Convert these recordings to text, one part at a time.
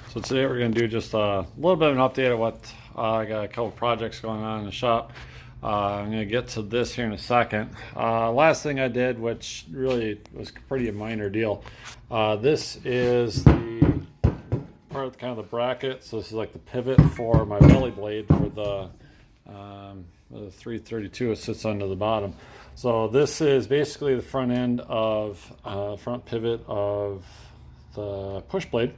So today we're going to do just a little bit of an update of what I got a couple projects going on in the shop. I'm going to get to this here in a second. Last thing I did, which really was pretty a minor deal, this is the part of kind of the bracket. So this is like the pivot for my belly blade for the 332. It sits under the bottom. So this is basically the front end of front pivot of the push blade.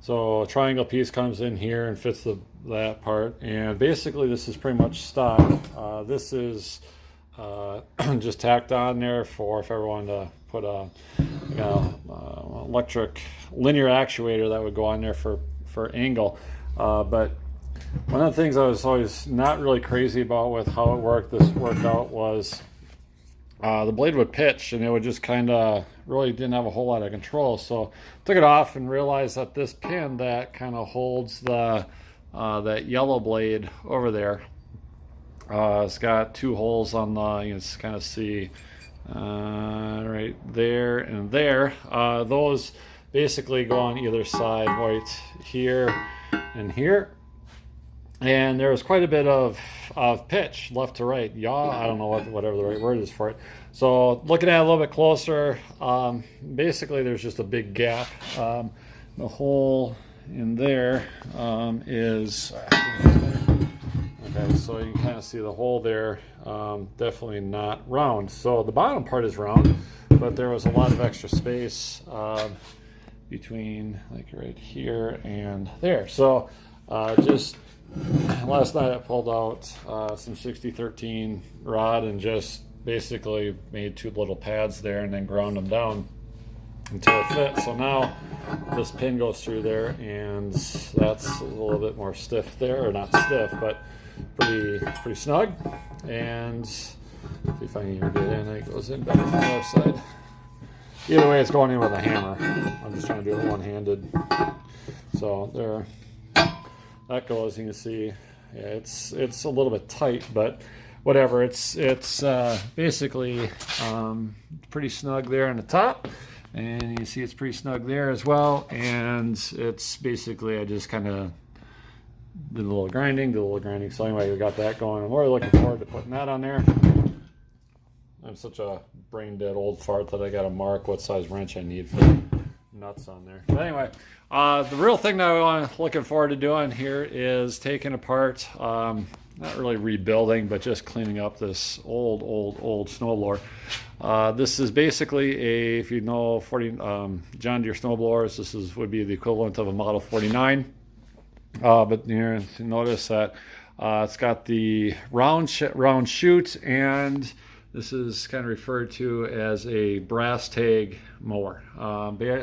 So a triangle piece comes in here and fits that part, and basically this is pretty much stock. This is just tacked on there for if I wanted to put a electric linear actuator that would go on there for angle. But one of the things I was always not really crazy about with how it worked, this worked out, was the blade would pitch and it would just kind of really didn't have a whole lot of control. So took it off and realized that this pin that kind of holds the that yellow blade over there, it's got two holes on the, you can kind of see right there and there. Those basically go on either side, right here and here. And there was quite a bit of pitch left to right, yaw, I don't know whatever the right word is for it. So looking at it a little bit closer, basically there's just a big gap. The hole in there is, okay, so you can kind of see the hole there, definitely not round. So the bottom part is round, but there was a lot of extra space between like right here and there. So just last night I pulled out some 6013 rod and just basically made two little pads there and then ground them down until it fit. So now this pin goes through there and that's a little bit more stiff there, or not stiff, but pretty snug. And see if I can even get in, it goes in better from the other side. Either way, it's going in with a hammer. I'm just trying to do it one-handed. So there, that goes. You can see, yeah, it's a little bit tight, but whatever. It's basically pretty snug there on the top, and you see it's pretty snug there as well. And it's basically, I just kind of did a little grinding. So anyway, we got that going. I'm really looking forward to putting that on there. I'm such a brain dead old fart that I got to mark what size wrench I need for nuts on there. But anyway, the real thing that I'm looking forward to doing here is taking apart, not really rebuilding, but just cleaning up this old snowblower. This is basically if you know John Deere snowblowers, this would be the equivalent of a Model 49. But you notice that it's got the round chute, and this is kind of referred to as a brass tag mower.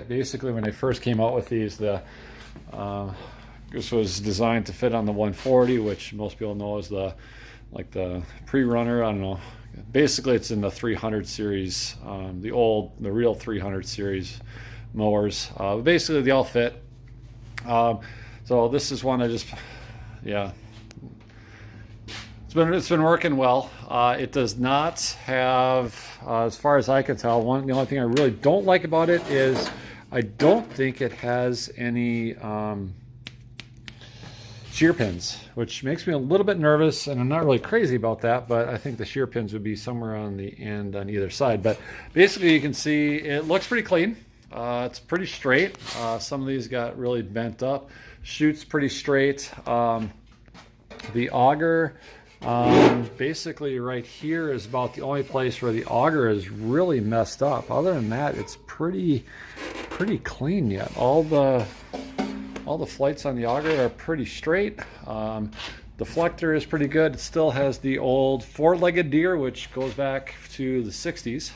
Basically, when they first came out with these, this was designed to fit on the 140, which most people know is the pre-runner. I don't know. Basically, it's in the 300 series, the real 300 series mowers. Basically, they all fit. So this is one I just, yeah. It's been working well. It does not have, as far as I can tell, the only thing I really don't like about it is I don't think it has any shear pins, which makes me a little bit nervous, and I'm not really crazy about that, but I think the shear pins would be somewhere on the end on either side. But basically you can see it looks pretty clean. It's pretty straight. Some of these got really bent up. Chute's pretty straight. The auger, basically right here is about the only place where the auger is really messed up. Other than that, it's pretty clean yet. All the flights on the auger are pretty straight. Deflector is pretty good. It still has the old four-legged deer, which goes back to the 60s.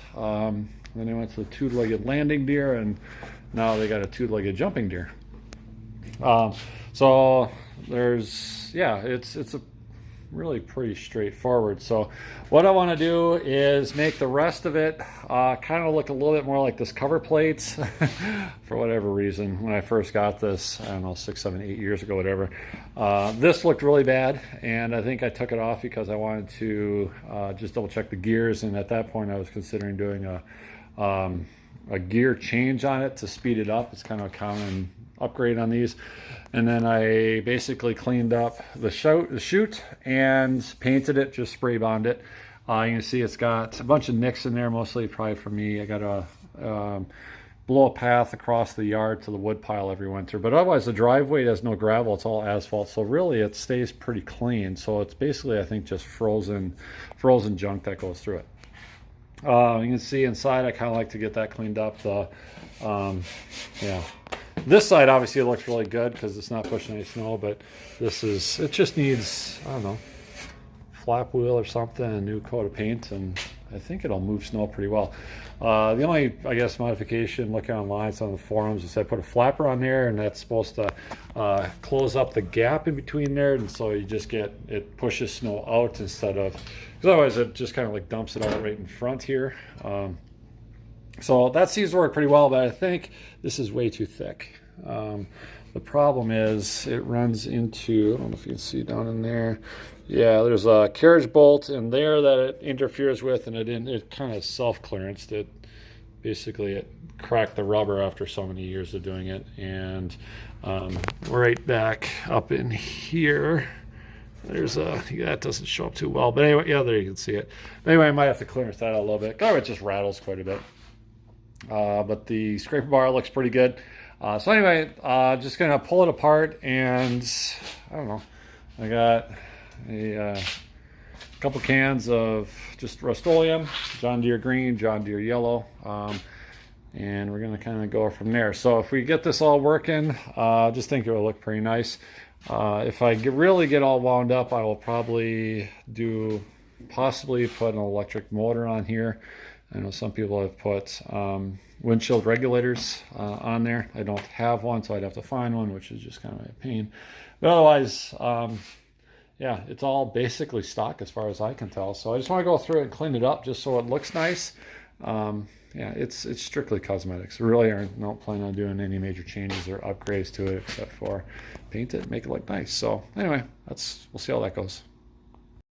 Then they went to the two-legged landing deer, and now they got a two-legged jumping deer. So there's, yeah, it's a really pretty straightforward. So what I want to do is make the rest of it kind of look a little bit more like this cover plate. For whatever reason, when I first got this, I don't know, 6, 7, 8 years ago, whatever, this looked really bad, and I think I took it off because I wanted to just double check the gears, and at that point I was considering doing a gear change on it to speed it up. It's kind of a common upgrade on these. And then I basically cleaned up the chute and painted it, just spray bombed it. You can see it's got a bunch of nicks in there, mostly probably for me. I got a blow a path across the yard to the wood pile every winter, but otherwise the driveway has no gravel, it's all asphalt, so really it stays pretty clean. So it's basically, I think, just frozen junk that goes through it. You can see inside I kind of like to get that cleaned up. Yeah, this side obviously looks really good because it's not pushing any snow, but it just needs, I don't know, flap wheel or something, a new coat of paint, and I think it'll move snow pretty well. The only, I guess, modification looking online, it's on the forums, is I put a flapper on there, and that's supposed to close up the gap in between there, and so you just get, it pushes snow out instead of, because otherwise it just kind of like dumps it out right in front here. So that seems to work pretty well, but I think this is way too thick. The problem is it runs into, I don't know if you can see down in there. Yeah, there's a carriage bolt in there that it interferes with, and it kind of self-clearanced it. Basically, it cracked the rubber after so many years of doing it. And right back up in here, there's a, yeah, that doesn't show up too well. But anyway, yeah, there you can see it. Anyway, I might have to clearance that out a little bit. Oh, it just rattles quite a bit. But the scraper bar looks pretty good. So anyway, just gonna pull it apart, and I don't know, I got a couple cans of just Rust-Oleum, John Deere green, John Deere yellow, and we're gonna kind of go from there. So if we get this all working, I just think it will look pretty nice. If I really get all wound up, I will probably possibly put an electric motor on here. I know some people have put windshield regulators on there. I don't have one, so I'd have to find one, which is just kind of a pain. But otherwise, yeah, it's all basically stock as far as I can tell. So I just want to go through it and clean it up just so it looks nice. Yeah, it's strictly cosmetics. We really don't plan on doing any major changes or upgrades to it except for paint it, make it look nice. So anyway, we'll see how that goes.